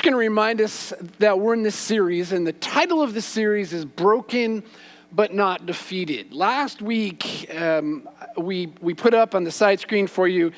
just going to remind us that we're in this series, and the title of this series is Broken but Not Defeated. Last week, we put up on the side screen for you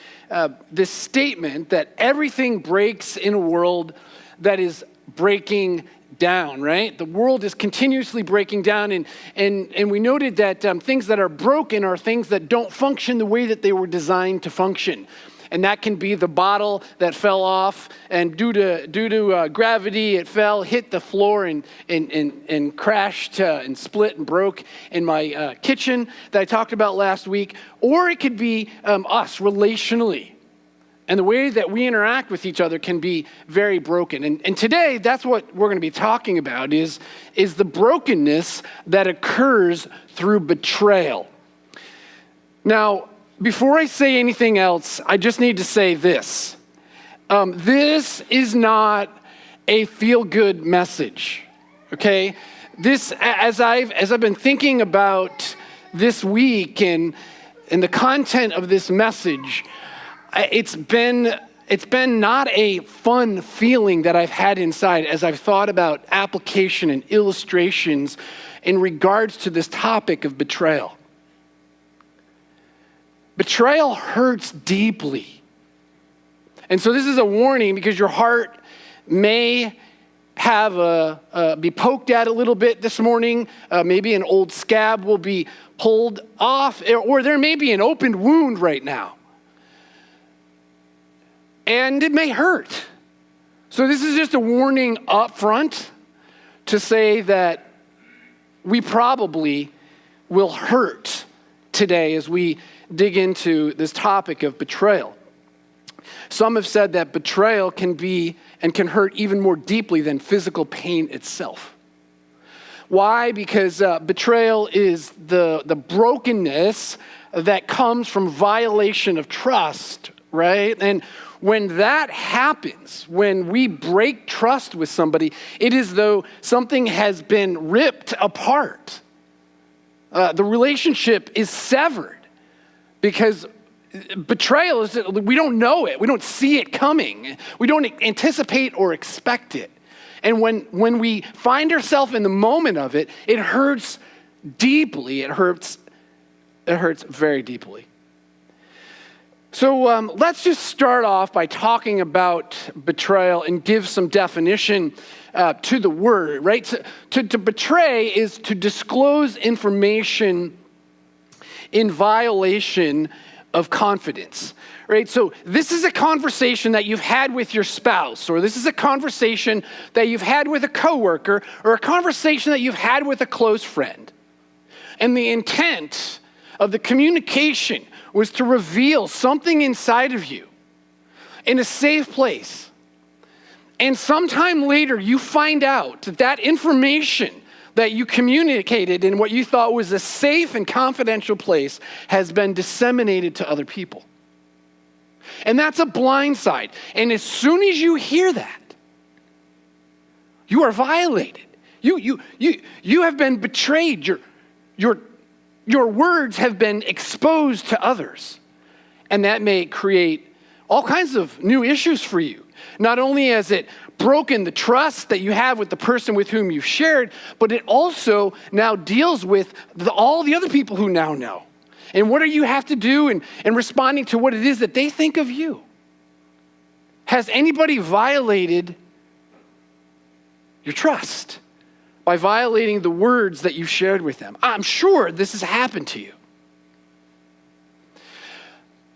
this statement that everything breaks in a world that is breaking down, right? The world is continuously breaking down, and we noted that things that are broken are things that don't function the way that they were designed to function. And that can be the bottle that fell off, and due to gravity, it fell, hit the floor, and crashed and split and broke in my kitchen that I talked about last week. Or it could be us relationally. And the way that we interact with each other can be very broken. And today, that's what we're going to be talking about is the brokenness that occurs through betrayal. Now, before I say anything else, I just need to say this. This is not a feel-good message, okay? This, as I've been thinking about this week and the content of this message, it's been not a fun feeling that I've had inside as I've thought about application and illustrations in regards to this topic of betrayal. Betrayal hurts deeply. And so this is a warning because your heart may have be poked at a little bit this morning. Maybe an old scab will be pulled off, or there may be an open wound right now. And it may hurt. So this is just a warning up front to say that we probably will hurt today as we dig into this topic of betrayal. Some have said that betrayal can be and can hurt even more deeply than physical pain itself. Why? Because betrayal is the brokenness that comes from violation of trust, right? And when that happens, when we break trust with somebody, it is though something has been ripped apart. The relationship is severed. Because betrayal is, we don't know it. We don't see it coming. We don't anticipate or expect it. And when we find ourselves in the moment of it, it hurts deeply. It hurts very deeply. So let's just start off by talking about betrayal and give some definition to the word, right? To betray is to disclose information in violation of confidence, right? So this is a conversation that you've had with your spouse, or this is a conversation that you've had with a coworker, or a conversation that you've had with a close friend. And the intent of the communication was to reveal something inside of you in a safe place. And sometime later, you find out that information that you communicated in what you thought was a safe and confidential place has been disseminated to other people. And that's a blind side. And as soon as you hear that, you are violated. You have been betrayed. Your words have been exposed to others. And that may create all kinds of new issues for you. Not only has it broken the trust that you have with the person with whom you've shared, but it also now deals with all the other people who now know. And what do you have to do in responding to what it is that they think of you? Has anybody violated your trust by violating the words that you shared with them? I'm sure this has happened to you.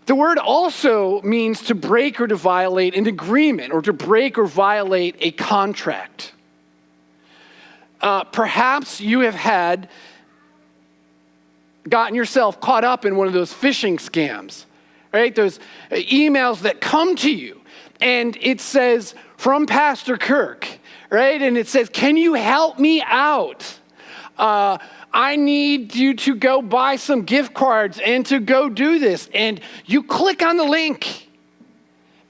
The word also means to break or to violate an agreement, or to break or violate a contract. Perhaps you have gotten yourself caught up in one of those phishing scams, right? Those emails that come to you, and it says, from Pastor Kirk, right? And it says, can you help me out? I need you to go buy some gift cards and to go do this. And you click on the link.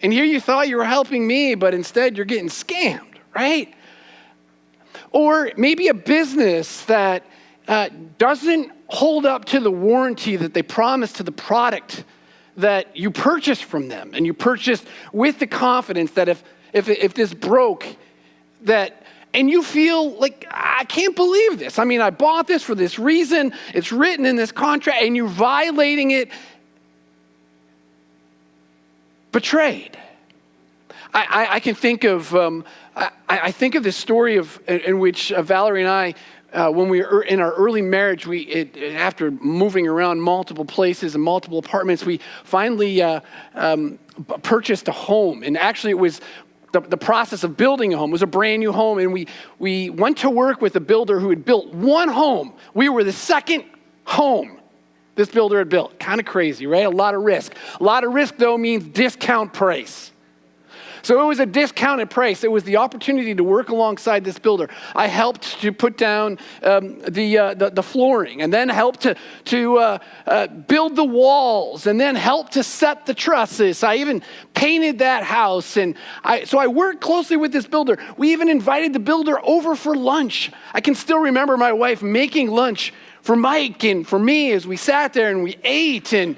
And here you thought you were helping me, but instead you're getting scammed, right? Or maybe a business that doesn't hold up to the warranty that they promised to the product that you purchased from them. And you purchased with the confidence that if this broke, and you feel like, I can't believe this. I mean, I bought this for this reason. It's written in this contract, and you're violating it. Betrayed. I can think of, I think of this story in which Valerie and I, when we were in our early marriage, after moving around multiple places and multiple apartments, we finally purchased a home. And actually it was the process of building a home. It was a brand new home, and we went to work with a builder who had built one home. We were the second home this builder had built. Kind of crazy, right? A lot of risk. A lot of risk, though, means discount price. So it was a discounted price. It was the opportunity to work alongside this builder. I helped to put down the flooring, and then helped to build the walls, and then helped to set the trusses. I even painted that house, and so I worked closely with this builder. We even invited the builder over for lunch. I can still remember my wife making lunch for Mike and for me as we sat there and we ate, and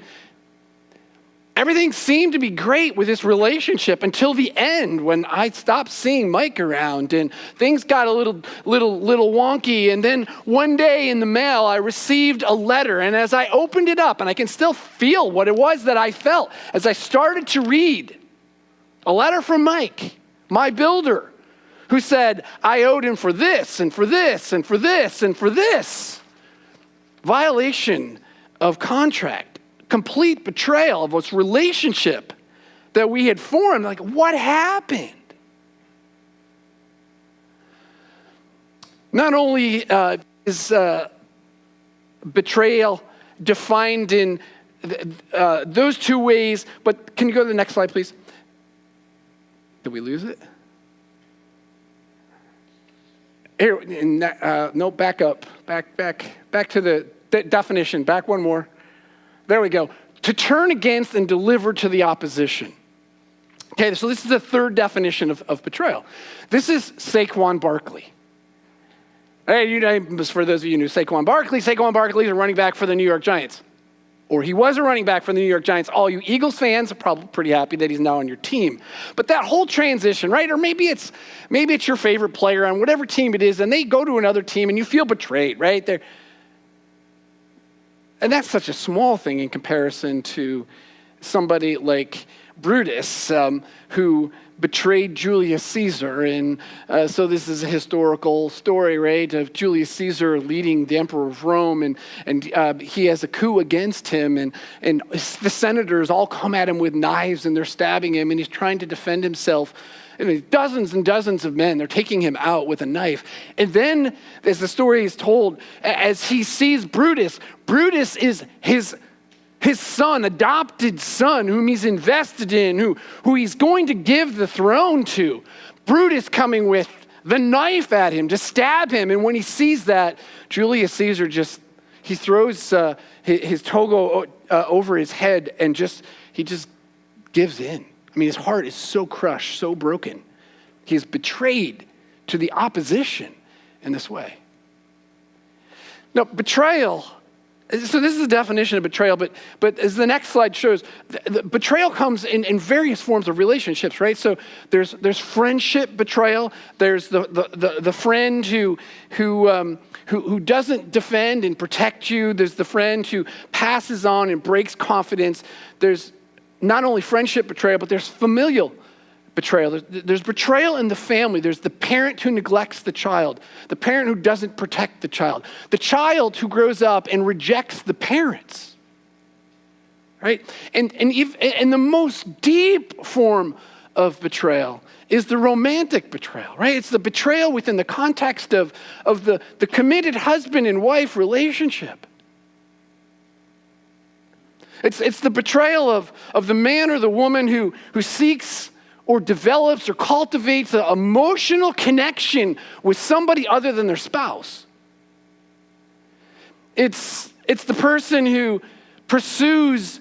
everything seemed to be great with this relationship until the end, when I stopped seeing Mike around and things got a little wonky. And then one day in the mail, I received a letter, and as I opened it up, and I can still feel what it was that I felt as I started to read, a letter from Mike, my builder, who said I owed him for this and for this and for this and for this. Violation of contract. Complete betrayal of this relationship that we had formed. Like, what happened? Not only is betrayal defined in those two ways, but can you go to the next slide, please? Did we lose it? Here, no, back up. Back to the definition. Back one more. There we go. To turn against and deliver to the opposition. Okay, so this is the third definition of betrayal. This is Saquon Barkley. Hey, for those of you who knew Saquon Barkley is a running back for the New York Giants. Or he was a running back for the New York Giants. All you Eagles fans are probably pretty happy that he's now on your team. But that whole transition, right? Or maybe it's your favorite player on whatever team it is, and they go to another team and you feel betrayed, right? And that's such a small thing in comparison to somebody like Brutus, who betrayed Julius Caesar. And so this is a historical story, right, of Julius Caesar leading the emperor of Rome, and he has a coup against him, and the senators all come at him with knives, and they're stabbing him, and he's trying to defend himself. I mean, dozens and dozens of men, they're taking him out with a knife. And then, as the story is told, as he sees Brutus is his son, adopted son, whom he's invested in, who he's going to give the throne to. Brutus coming with the knife at him to stab him. And when he sees that, Julius Caesar he throws his toga over his head, and he just gives in. I mean, his heart is so crushed, so broken. He is betrayed to the opposition in this way. Now, betrayal, so this is the definition of betrayal, but as the next slide shows, the betrayal comes in various forms of relationships, right? So there's friendship betrayal. There's the friend who doesn't defend and protect you. There's the friend who passes on and breaks confidence. There's not only friendship betrayal, but there's familial betrayal. There's betrayal in the family. There's the parent who neglects the child, the parent who doesn't protect the child who grows up and rejects the parents, right? And the most deep form of betrayal is the romantic betrayal, right? It's the betrayal within the context of the committed husband and wife relationship. It's the betrayal of the man or the woman who seeks or develops or cultivates an emotional connection with somebody other than their spouse. It's the person who pursues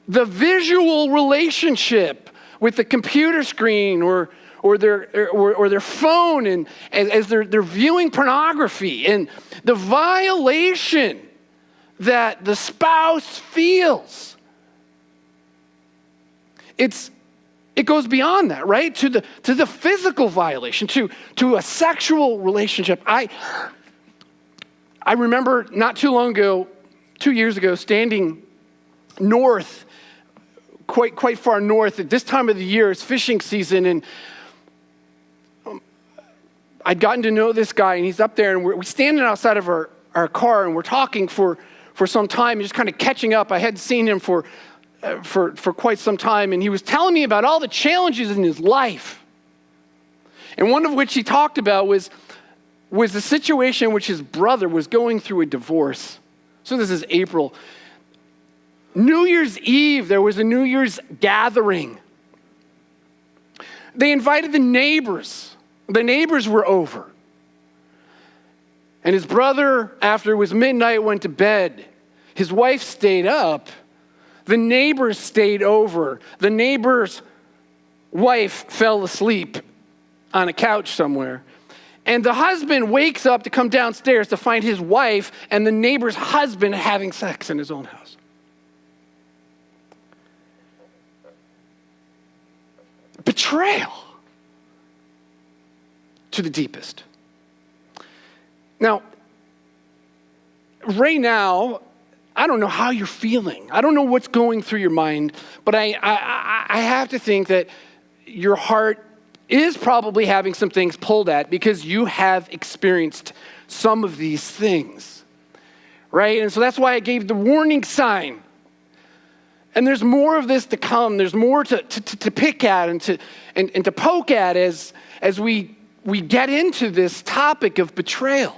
the visual relationship with the computer screen or their phone, and as they're viewing pornography, and the violation that the spouse feels. It's it goes beyond that, right? To the physical violation, to a sexual relationship. I remember not too long ago, 2 years ago, standing north, quite far north. At this time of the year, it's fishing season, and I'd gotten to know this guy, and he's up there, and we're standing outside of our car, and we're talking for some time, and just kind of catching up. I hadn't seen him for quite some time, and he was telling me about all the challenges in his life. And one of which he talked about was the situation in which his brother was going through a divorce. So this is April. New Year's Eve, there was a New Year's gathering. They invited the neighbors. The neighbors were over. And his brother, after it was midnight, went to bed. His wife stayed up. The neighbors stayed over. The neighbor's wife fell asleep on a couch somewhere. And the husband wakes up to come downstairs to find his wife and the neighbor's husband having sex in his own house. Betrayal to the deepest. Now, right now, I don't know how you're feeling. I don't know what's going through your mind, but I have to think that your heart is probably having some things pulled at because you have experienced some of these things, right? And so that's why I gave the warning sign. And there's more of this to come. There's more to pick at and to poke at as we get into this topic of betrayal.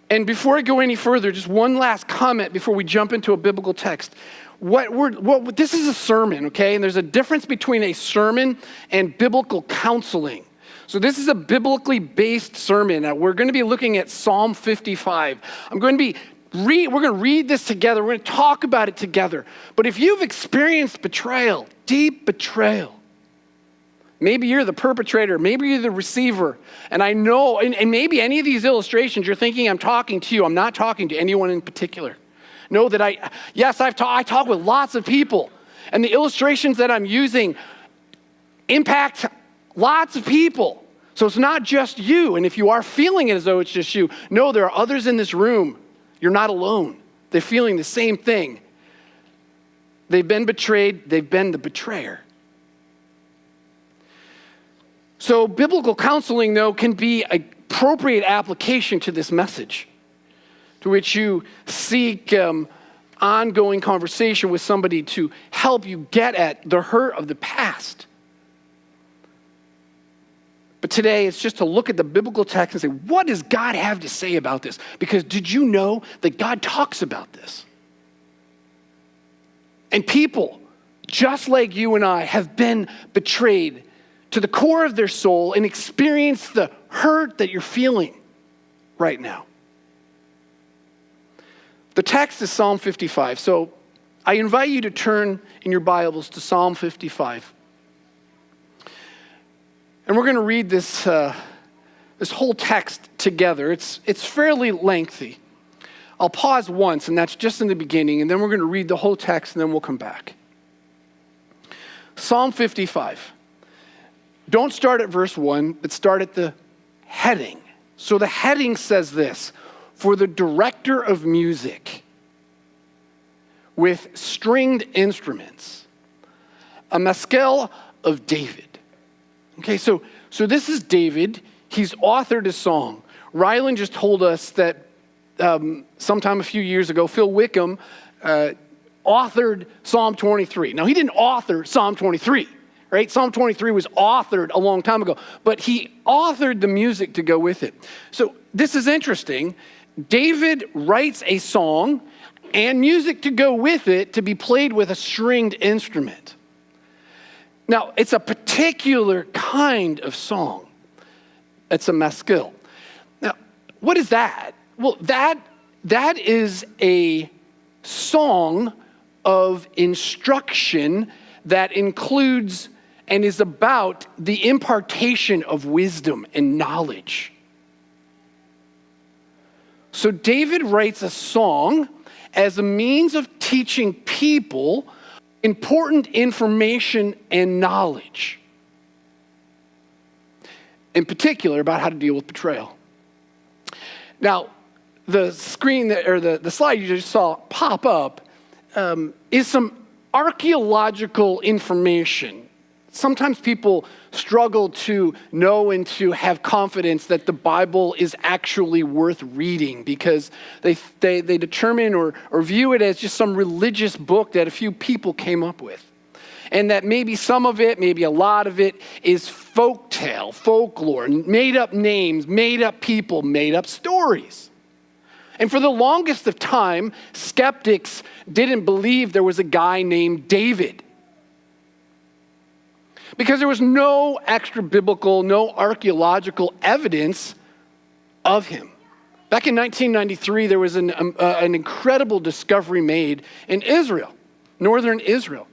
And before I go any further, just one last comment before we jump into a biblical text. This is a sermon, okay? And there's a difference between a sermon and biblical counseling. So this is a biblically based sermon. We're going to be looking at Psalm 55. We're going to read this together. We're going to talk about it together. But if you've experienced betrayal, deep betrayal, maybe you're the perpetrator, maybe you're the receiver, and I know, and maybe any of these illustrations, you're thinking I'm talking to you. I'm not talking to anyone in particular. Know that I talk with lots of people, and the illustrations that I'm using impact lots of people. So it's not just you, and if you are feeling it as though it's just you, no, there are others in this room. You're not alone. They're feeling the same thing. They've been betrayed. They've been the betrayer. So biblical counseling, though, can be an appropriate application to this message, to which you seek ongoing conversation with somebody to help you get at the hurt of the past. But today, it's just to look at the biblical text and say, what does God have to say about this? Because did you know that God talks about this? And people, just like you and I, have been betrayed to the core of their soul and experience the hurt that you're feeling right now. The text is Psalm 55. So I invite you to turn in your Bibles to Psalm 55. And we're going to read this whole text together. It's fairly lengthy. I'll pause once, and that's just in the beginning, and then we're going to read the whole text, and then we'll come back. Psalm 55. Don't start at verse 1, but start at the heading. So the heading says this: for the director of music with stringed instruments, a maskil of David. Okay, so this is David. He's authored a song. Rylan just told us that sometime a few years ago, Phil Wickham authored Psalm 23. Now, he didn't author Psalm 23, right? Psalm 23 was authored a long time ago, but he authored the music to go with it. So this is interesting. David writes a song and music to go with it to be played with a stringed instrument. Now, it's a particular kind of song. It's a maskil. Now, what is that? Well, that is a song of instruction that includes and is about the impartation of wisdom and knowledge. So David writes a song as a means of teaching people important information and knowledge, in particular about how to deal with betrayal. Now, the screen or the slide you just saw pop up is some archaeological information. Sometimes people struggle to know and to have confidence that the Bible is actually worth reading because they determine or view it as just some religious book that a few people came up with. And that maybe some of it, maybe a lot of it, is folklore, made up names, made up people, made up stories. And for the longest of time, skeptics didn't believe there was a guy named David, because there was no extra biblical, no archaeological evidence of him. Back in 1993, there was an incredible discovery made in Israel, northern Israel.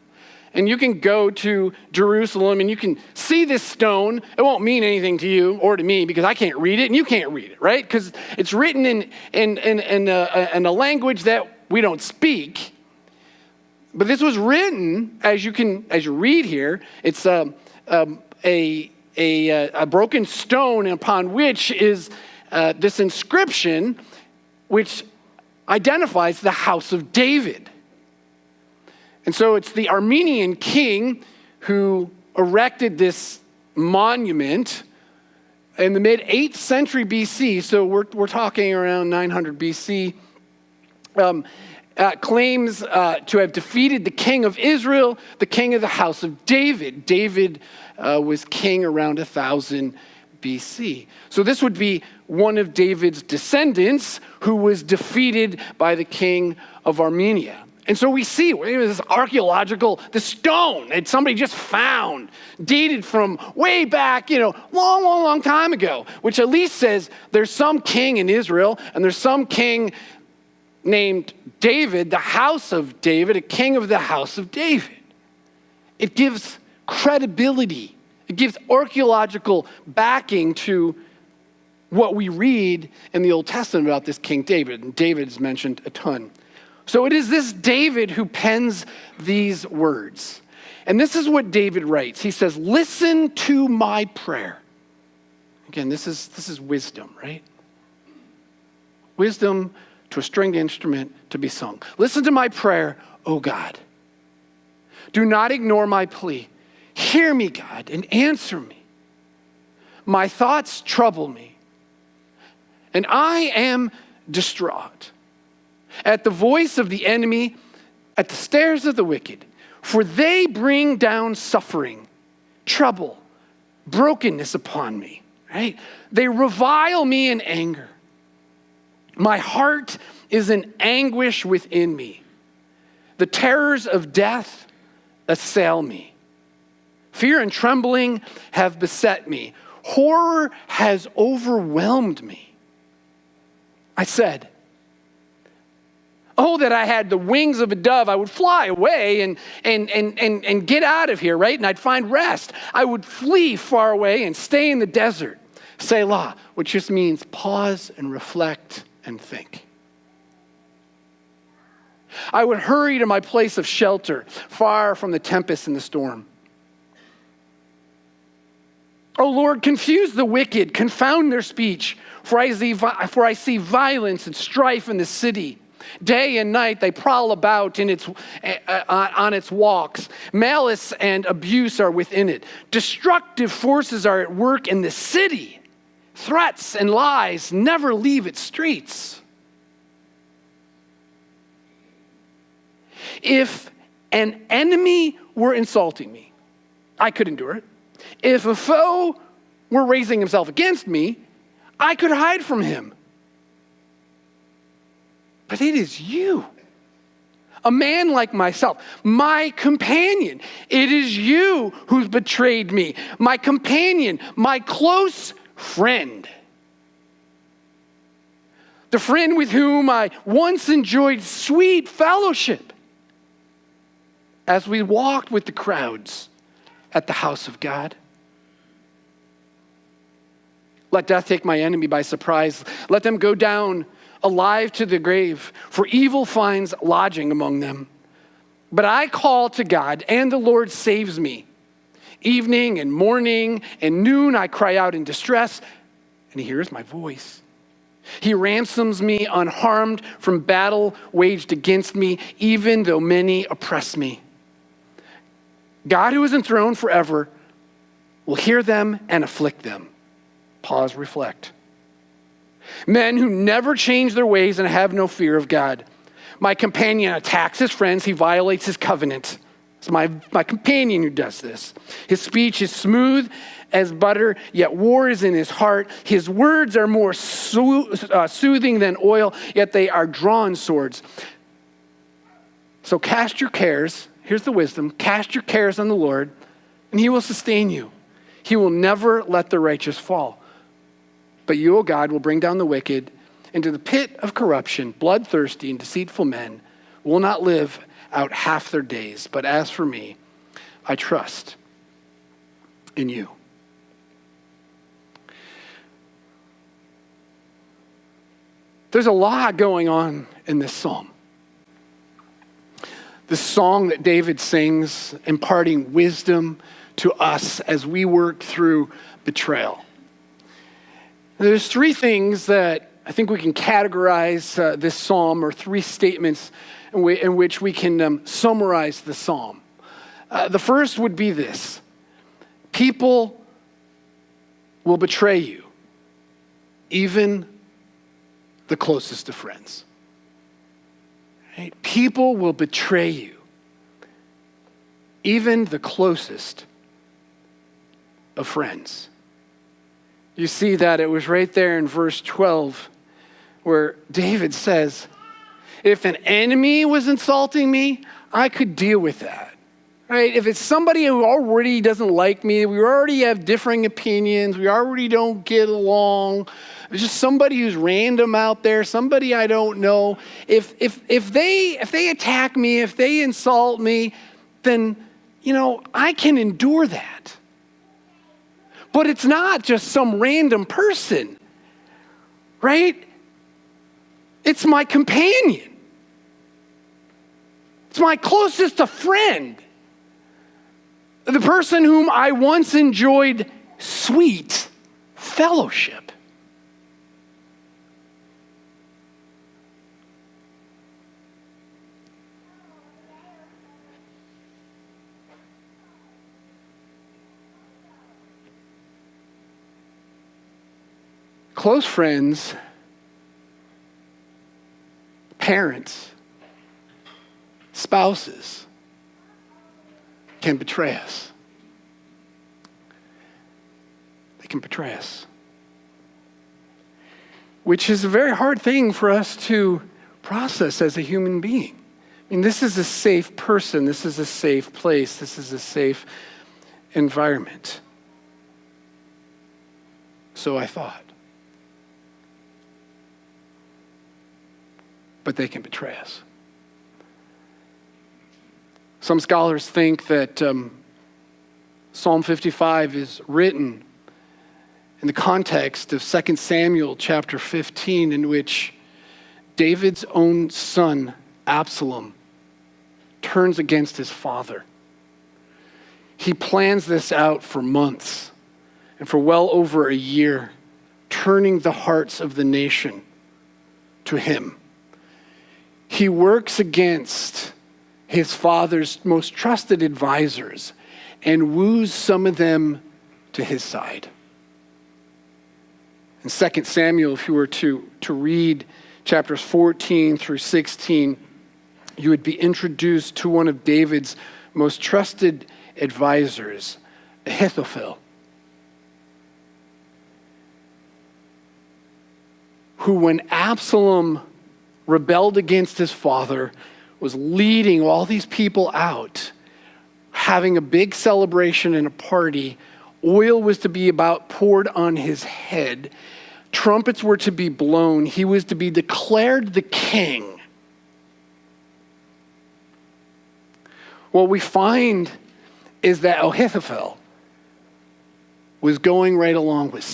And you can go to Jerusalem and you can see this stone. It won't mean anything to you or to me because I can't read it and you can't read it, right? Because it's written in a language that we don't speak. But this was written, as you read here, it's a broken stone upon which is this inscription, which identifies the house of David. And so it's the Armenian king who erected this monument in the mid-8th century BC. So we're talking around 900 BC. Claims to have defeated the king of Israel, the king of the house of David. David was king around 1000 BC. So this would be one of David's descendants who was defeated by the king of Armenia. And so we see this the stone that somebody just found, dated from way back, long time ago, which at least says there's some king in Israel and there's some king named David, the house of David, a king of the house of David. It gives credibility. It gives archaeological backing to what we read in the Old Testament about this King David. And David is mentioned a ton. So it is this David who pens these words. And this is what David writes. He says, "Listen to my prayer." Again, this is wisdom, right? Wisdom to a stringed instrument to be sung. "Listen to my prayer, O God. Do not ignore my plea. Hear me, God, and answer me. My thoughts trouble me, and I am distraught at the voice of the enemy, at the stares of the wicked, for they bring down suffering, trouble, brokenness upon me." Right? "They revile me in anger. My heart is in anguish within me. The terrors of death assail me. Fear and trembling have beset me. Horror has overwhelmed me. I said, oh, that I had the wings of a dove. I would fly away and get out of here, right? And I'd find rest. I would flee far away and stay in the desert. Selah, which just means pause and reflect and think. I would hurry to my place of shelter, far from the tempest and the storm. O Lord, confuse the wicked, confound their speech, for I see violence and strife in the city. Day and night they prowl about on its walks. Malice and abuse are within it. Destructive forces are at work in the city. Threats and lies never leave its streets. If an enemy were insulting me, I could endure it. If a foe were raising himself against me, I could hide from him. But it is you, a man like myself, my companion. It is you who's betrayed me, my companion, my close friend. The friend with whom I once enjoyed sweet fellowship as we walked with the crowds at the house of God. Let death take my enemy by surprise. Let them go down alive to the grave, for evil finds lodging among them. But I call to God, and the Lord saves me. Evening and morning and noon I cry out in distress, and he hears my voice. He ransoms me unharmed from battle waged against me, even though many oppress me. God, who is enthroned forever, will hear them and afflict them. Pause, reflect. Men who never change their ways and have no fear of God. My companion attacks his friends. He violates his covenant. It's my companion who does this. His speech is smooth as butter, yet war is in his heart. His words are more soothing than oil, yet they are drawn swords. So cast your cares, here's the wisdom, cast your cares on the Lord, and he will sustain you. He will never let the righteous fall. But you, O God, will bring down the wicked into the pit of corruption. Bloodthirsty and deceitful men will not live out half their days. But as for me, I trust in you. There's a lot going on in this psalm. The song that David sings, imparting wisdom to us as we work through betrayal. There's three things that I think we can categorize this psalm, or three statements in which we can summarize the psalm. The first would be this: people will betray you, even the closest of friends. Right? People will betray you, even the closest of friends. You see that it was right there in verse 12 where David says, if an enemy was insulting me, I could deal with that. Right? If it's somebody who already doesn't like me, we already have differing opinions, we already don't get along, it's just somebody who's random out there, somebody I don't know. If they attack me, if they insult me, then, I can endure that. But it's not just some random person, right? It's my companion. It's my closest friend. The person whom I once enjoyed sweet fellowship. Close friends, parents, spouses can betray us. They can betray us. Which is a very hard thing for us to process as a human being. I mean, this is a safe person. This is a safe place. This is a safe environment. So I thought. But they can betray us. Some scholars think that Psalm 55 is written in the context of 2 Samuel chapter 15, in which David's own son, Absalom, turns against his father. He plans this out for months and for well over a year, turning the hearts of the nation to him. He works against his father's most trusted advisors and woos some of them to his side. In 2 Samuel, if you were to read chapters 14 through 16, you would be introduced to one of David's most trusted advisors, Ahithophel, who, when Absalom rebelled against his father, was leading all these people out, having a big celebration and a party. Oil was to be about poured on his head. Trumpets were to be blown. He was to be declared the king. What we find is that Ahithophel was going right along with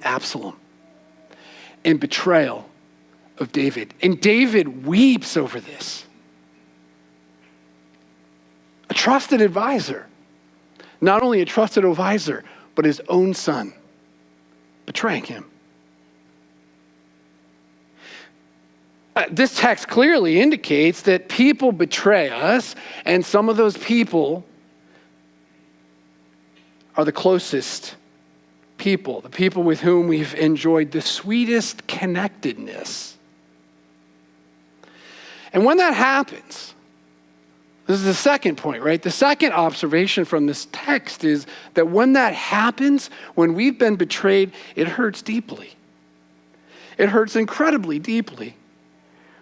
Absalom in betrayal of David. And David weeps over this. trusted advisor. Not only a trusted advisor, but his own son betraying him. This text clearly indicates that people betray us, and some of those people are the closest people, the people with whom we've enjoyed the sweetest connectedness. And when that happens, this is the second point, right? The second observation from this text is that when that happens, when we've been betrayed, it hurts deeply. It hurts incredibly deeply,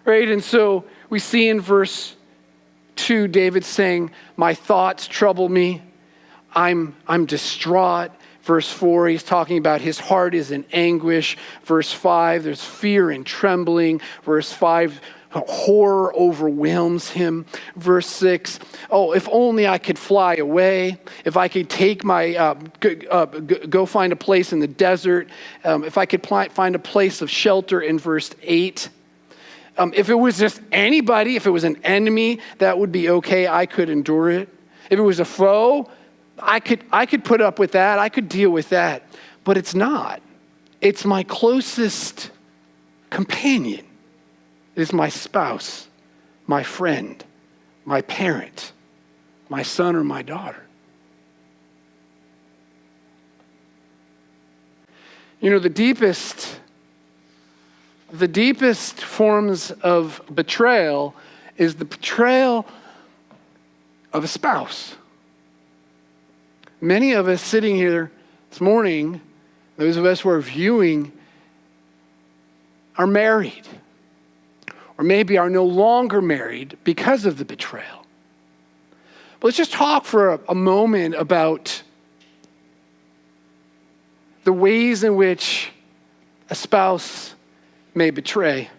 right? And so we see in verse 2, David saying, my thoughts trouble me. I'm distraught. Verse 4, he's talking about his heart is in anguish. Verse 5, there's fear and trembling. Verse 5, horror overwhelms him. Verse 6, if only I could fly away. If I could take my, go find a place in the desert. If I could find a place of shelter in verse 8. If it was just anybody, if it was an enemy, that would be okay. I could endure it. If it was a foe, I could put up with that. I could deal with that. But it's not. It's my closest companion. It's my spouse, my friend, my parent, my son or my daughter. You know, the deepest forms of betrayal is the betrayal of a spouse. Many of us sitting here this morning, those of us who are viewing, are married, or maybe are no longer married because of the betrayal. But let's just talk for a moment about the ways in which a spouse may betray.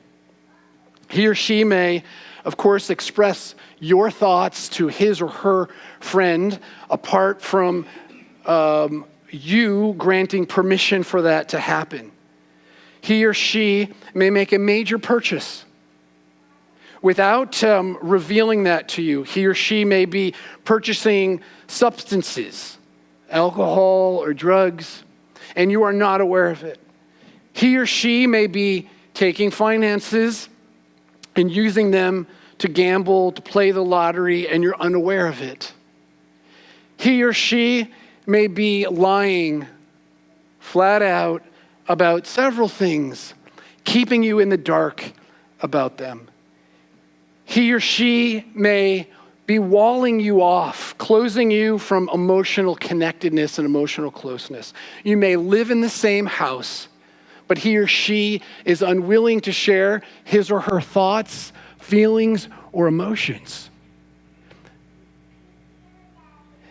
He or she may, of course, express your thoughts to his or her friend apart from you granting permission for that to happen. He or she may make a major purchase without revealing that to you. He or she may be purchasing substances, alcohol or drugs, and you are not aware of it. He or she may be taking finances and using them to gamble, to play the lottery, and you're unaware of it. He or she may be lying flat out about several things, keeping you in the dark about them. He or she may be walling you off, closing you from emotional connectedness and emotional closeness. You may live in the same house, but he or she is unwilling to share his or her thoughts, feelings, or emotions.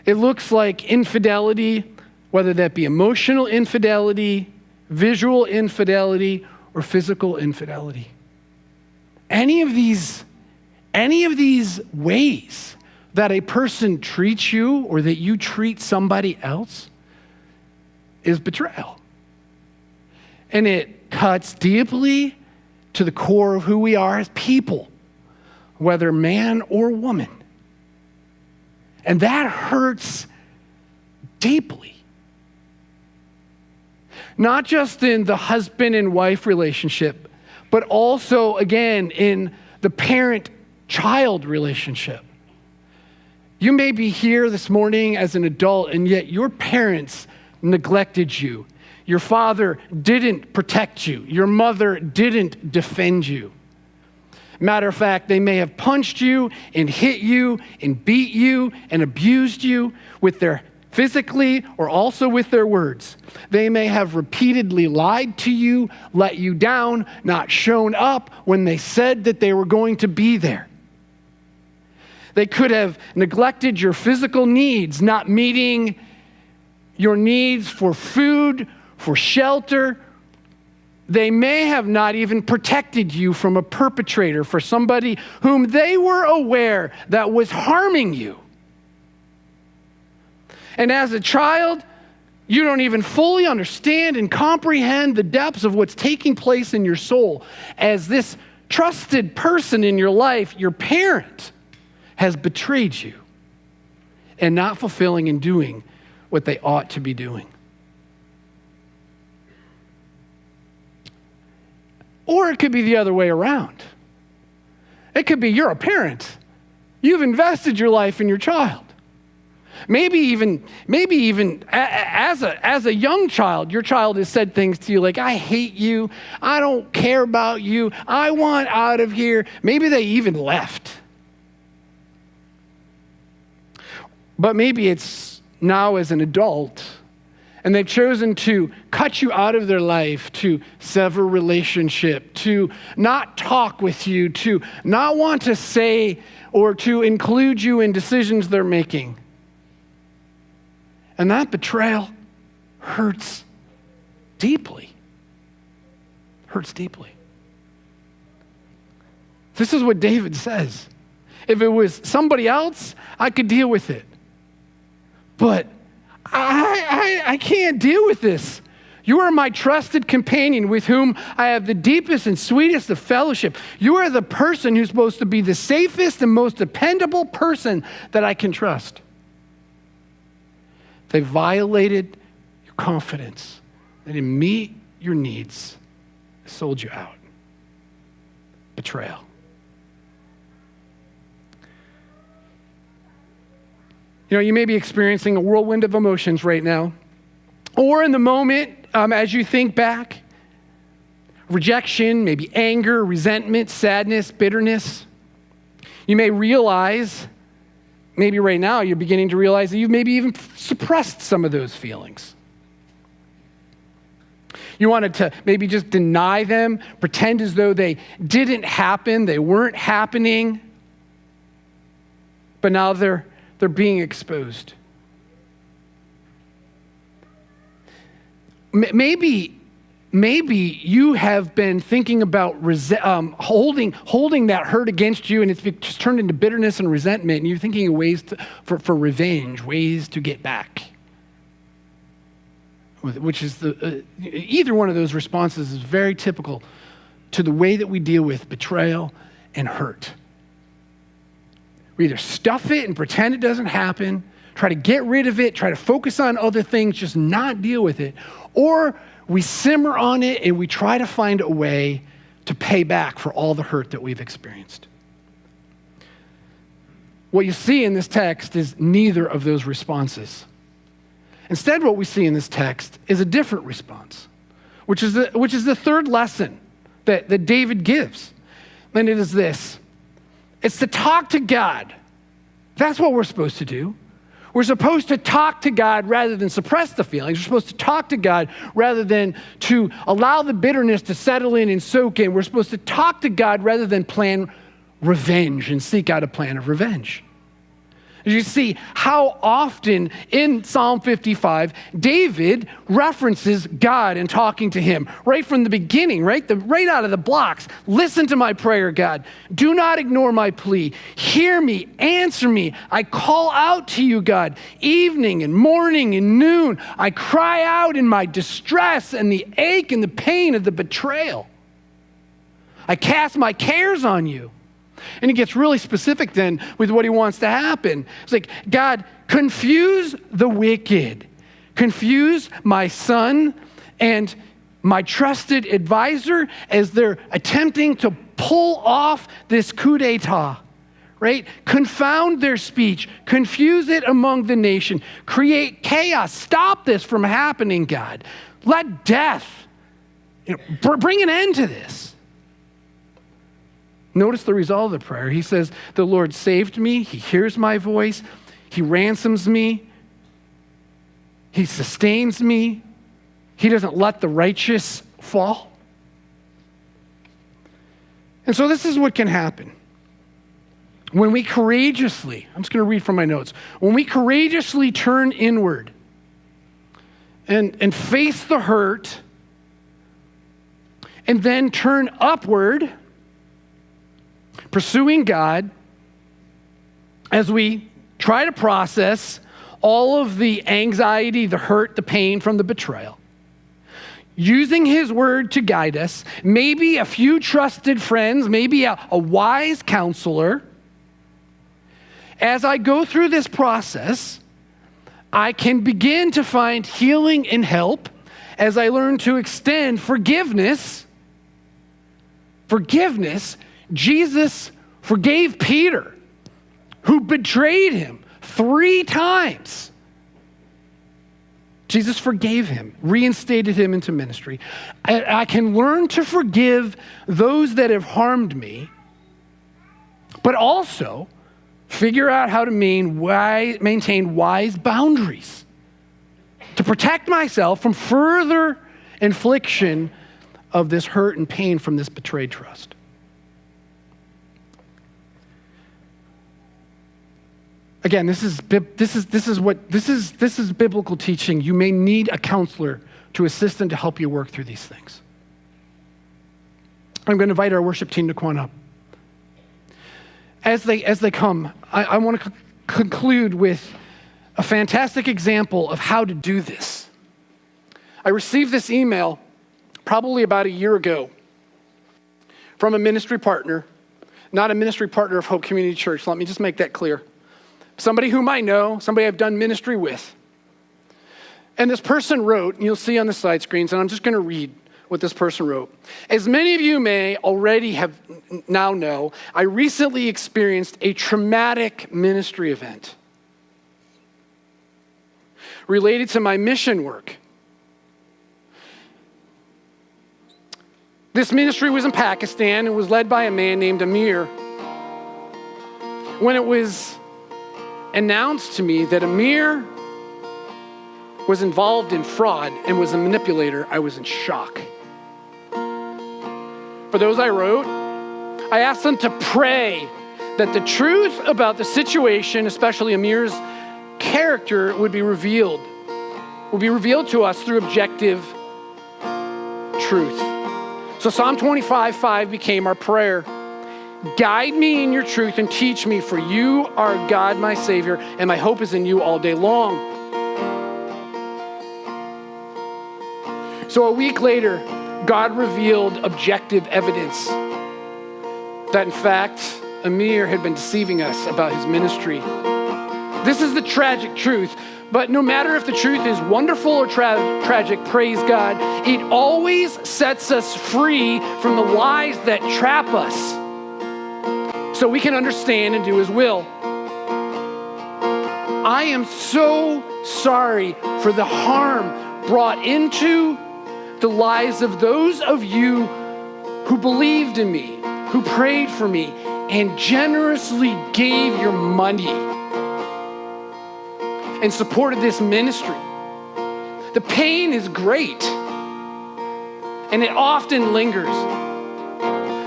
It looks like infidelity, whether that be emotional infidelity, visual infidelity, or physical infidelity. Any of these ways that a person treats you or that you treat somebody else is betrayal. And it cuts deeply to the core of who we are as people, whether man or woman. And that hurts deeply. Not just in the husband and wife relationship, but also, again, in the parent-child relationship. You may be here this morning as an adult, and yet your parents neglected you. Your father didn't protect you. Your mother didn't defend you. Matter of fact, they may have punched you and hit you and beat you and abused you with their physically or also with their words. They may have repeatedly lied to you, let you down, not shown up when they said that they were going to be there. They could have neglected your physical needs, not meeting your needs for food, for shelter. They may have not even protected you from a perpetrator, for somebody whom they were aware that was harming you. And as a child, you don't even fully understand and comprehend the depths of what's taking place in your soul as this trusted person in your life, your parent, has betrayed you. and not fulfilling and doing what they ought to be doing. Or it could be the other way around. It could be you're a parent. You've invested your life in your child. Maybe even as a young child, your child has said things to you like, I hate you, I don't care about you, I want out of here. Maybe they even left. But maybe it's now as an adult, and they've chosen to cut you out of their life, to sever relationship, to not talk with you, to not want to say or to include you in decisions they're making. And that betrayal hurts deeply. Hurts deeply. This is what David says. If it was somebody else, I could deal with it. But I can't deal with this. You are my trusted companion with whom I have the deepest and sweetest of fellowship. You are the person who's supposed to be the safest and most dependable person that I can trust. They violated your confidence. They didn't meet your needs. They sold you out. Betrayal. You know, you may be experiencing a whirlwind of emotions right now. Or in the moment, as you think back, rejection, maybe anger, resentment, sadness, bitterness. You may realize, maybe right now you're beginning to realize that you've maybe even suppressed some of those feelings. You wanted to maybe just deny them, pretend as though they didn't happen, they weren't happening, but now they're being exposed. Maybe you have been thinking about holding that hurt against you, and it's just turned into bitterness and resentment, and you're thinking of ways for revenge, ways to get back. Which is either one of those responses is very typical to the way that we deal with betrayal and hurt. We either stuff it and pretend it doesn't happen, try to get rid of it, try to focus on other things, just not deal with it, or we simmer on it and we try to find a way to pay back for all the hurt that we've experienced. What you see in this text is neither of those responses. Instead, what we see in this text is a different response, which is the third lesson that David gives. And it is this. It's to talk to God. That's what we're supposed to do. We're supposed to talk to God rather than suppress the feelings. We're supposed to talk to God rather than to allow the bitterness to settle in and soak in. We're supposed to talk to God rather than plan revenge and seek out a plan of revenge. You see how often in Psalm 55, David references God and talking to him right from the beginning, right out of the blocks. Listen to my prayer, God. Do not ignore my plea. Hear me, answer me. I call out to you, God, evening and morning and noon. I cry out in my distress and the ache and the pain of the betrayal. I cast my cares on you. And he gets really specific then with what he wants to happen. It's like, God, confuse the wicked. Confuse my son and my trusted advisor as they're attempting to pull off this coup d'etat, right? Confound their speech. Confuse it among the nation. Create chaos. Stop this from happening, God. Let death, bring an end to this. Notice the result of the prayer. He says, the Lord saved me. He hears my voice. He ransoms me. He sustains me. He doesn't let the righteous fall. And so this is what can happen. When we courageously, I'm just going to read from my notes. When we courageously turn inward and face the hurt and then turn upward, pursuing God as we try to process all of the anxiety, the hurt, the pain from the betrayal. Using his word to guide us, maybe a few trusted friends, maybe a wise counselor, as I go through this process, I can begin to find healing and help as I learn to extend forgiveness. Forgiveness. Jesus forgave Peter, who betrayed him 3 times. Jesus forgave him, reinstated him into ministry. I can learn to forgive those that have harmed me, but also figure out how to maintain wise boundaries to protect myself from further infliction of this hurt and pain from this betrayed trust. Again, this is biblical teaching. You may need a counselor to assist and to help you work through these things. I'm going to invite our worship team to come on up. As they come, I want to conclude with a fantastic example of how to do this. I received this email probably about a year ago from a ministry partner, not a ministry partner of Hope Community Church. Let me just make that clear. Somebody whom I know, somebody I've done ministry with. And this person wrote, and you'll see on the slide screens, and I'm just going to read what this person wrote. As many of you may already have now know, I recently experienced a traumatic ministry event related to my mission work. This ministry was in Pakistan and was led by a man named Amir. When it was announced to me that Amir was involved in fraud and was a manipulator, I was in shock. For those I wrote, I asked them to pray that the truth about the situation, especially Amir's character, would be revealed to us through objective truth. So Psalm 25:5 became our prayer. Guide me in your truth and teach me, for you are God, my Savior, and my hope is in you all day long. So a week later, God revealed objective evidence that, in fact, Amir had been deceiving us about his ministry. This is the tragic truth, but no matter if the truth is wonderful or tragic, praise God, it always sets us free from the lies that trap us, so we can understand and do his will. I am so sorry for the harm brought into the lives of those of you who believed in me, who prayed for me, and generously gave your money and supported this ministry. The pain is great, and it often lingers.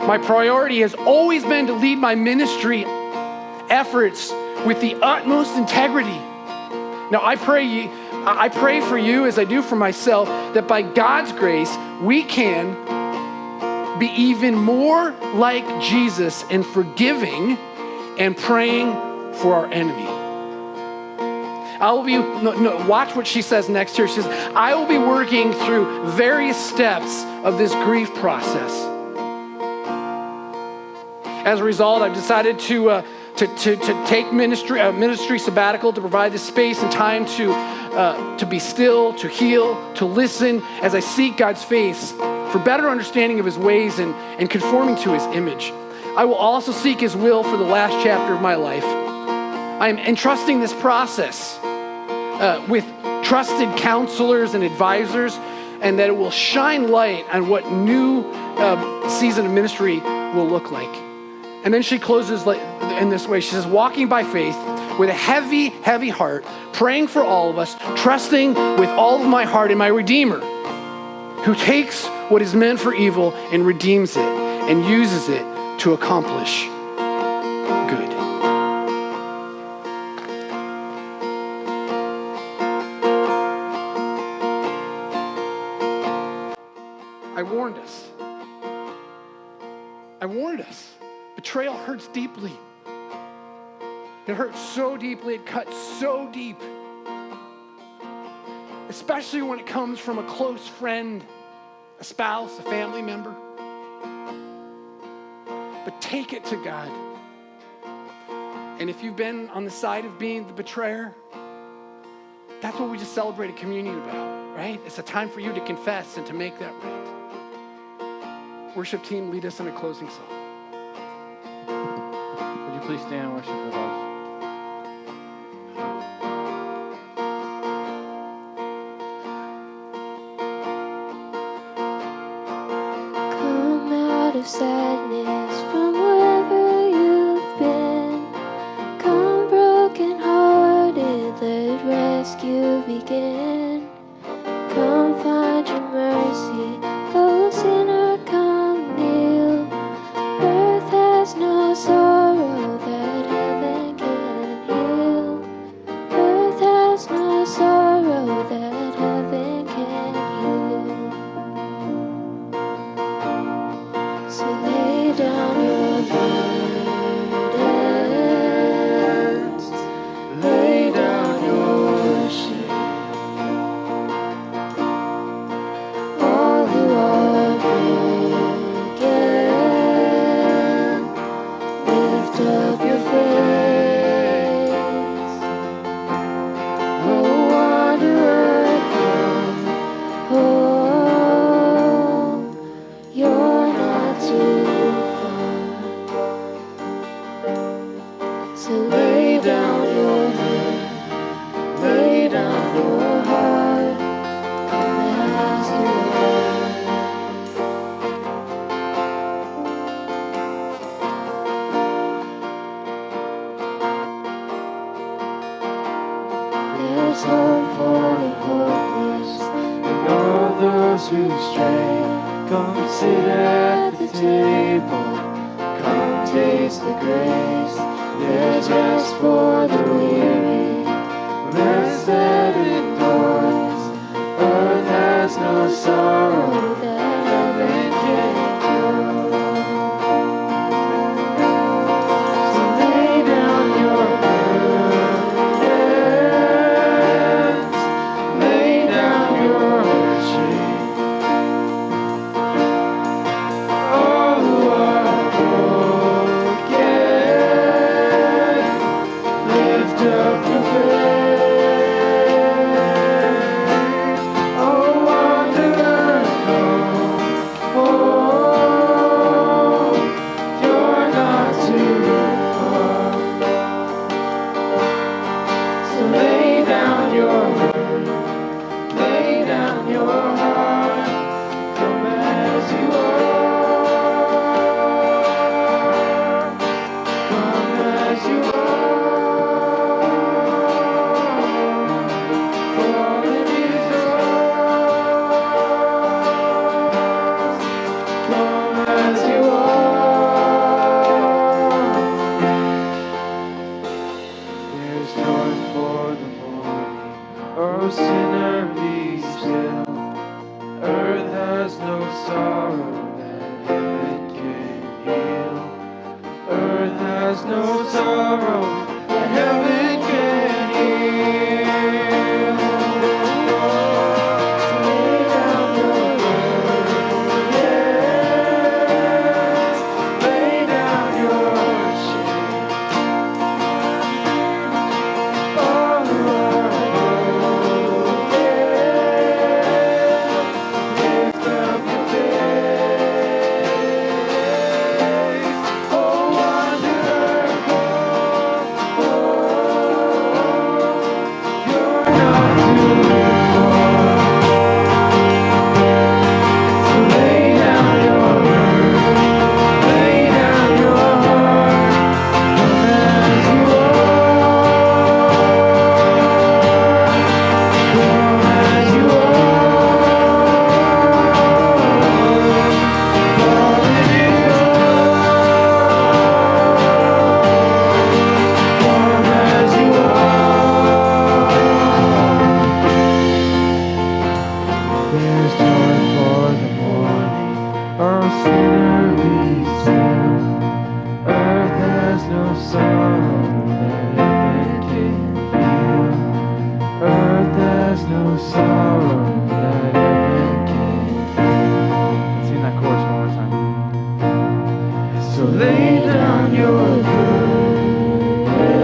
My priority has always been to lead my ministry efforts with the utmost integrity. Now, I pray for you, as I do for myself, that by God's grace, we can be even more like Jesus in forgiving and praying for our enemy. Watch what she says next here. She says, I will be working through various steps of this grief process. As a result, I've decided to take ministry sabbatical, to provide the space and time to be still, to heal, to listen as I seek God's face for better understanding of his ways and conforming to his image. I will also seek his will for the last chapter of my life. I am entrusting this process with trusted counselors and advisors, and that it will shine light on what new season of ministry will look like. And then she closes in this way. She says, walking by faith with a heavy, heavy heart, praying for all of us, trusting with all of my heart in my Redeemer, who takes what is meant for evil and redeems it and uses it to accomplish good. I warned us. Betrayal hurts deeply. It hurts so deeply, it cuts so deep. Especially when it comes from a close friend, a spouse, a family member. But take it to God And if you've been on the side of being the betrayer, that's what we just celebrated communion about, right? It's a time for you to confess and to make that right. Worship team, lead us in a closing song. Would you please stand and worship with us? Come out of sadness from wherever you've been. Come broken hearted, let rescue begin. Come find your mercy, oh sinner, come kneel. Earth has no sorrow that heaven can heal. Earth has no sorrow that heaven can heal. So lay down your burdens, lay down your shame. All who are broken, lift up your face. Oh, wanderer, come home. You're not too far. So lay down your head, lay down your heart, come as you are. There's hope for the hopeless and all those who stray. Come sit at the table, come taste the grace. There's rest for the weary, rest that endures. Earth has no sorrow that heaven can cure. So lay down your burdens, lay down your shame. All who are broken, lift up your faith. Oh, wanderer, come home. You're not too far. So lay down your burden, lay down your heart. Come as you are. Come as you are. For it is yours. Come as you are. There's joy for the morning. Oh, sinner, be still. Earth has no sorrow that heaven can heal. Earth has no sorrow that heaven can heal. So lay down your burdens, lay down your shame. All who are broken, lift up your faith. Oh, wanderer, come home. You're not too far. So lay down your burden, lay down your heart. Come as you are. Come as you are. For it is yours. Come as you are. There's joy for the morning. Oh, sinner, be still. Earth has no sorrow that heaven can heal. Earth has no sorrow that heaven can heal. Let's sing that chorus one more time. So lay down your burdens,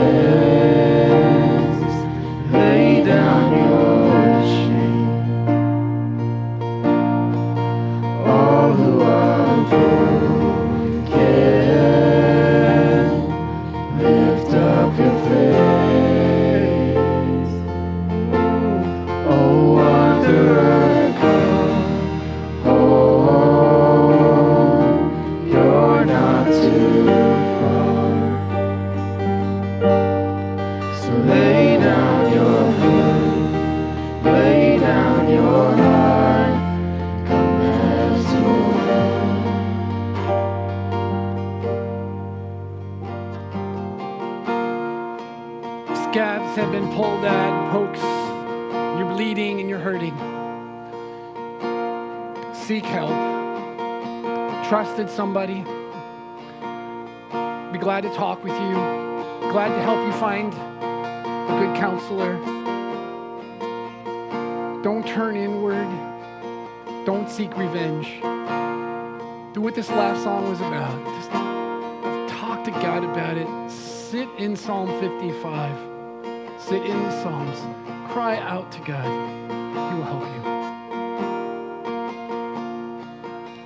seek help, trusted somebody, be glad to talk with you, glad to help you find a good counselor. Don't turn inward. Don't seek revenge. Do what this last song was about. Just talk to God about it. Sit in Psalm 55. Sit in the Psalms. Cry out to God. He will help you.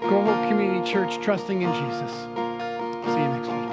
Go Hope Community Church, trusting in Jesus. See you next week.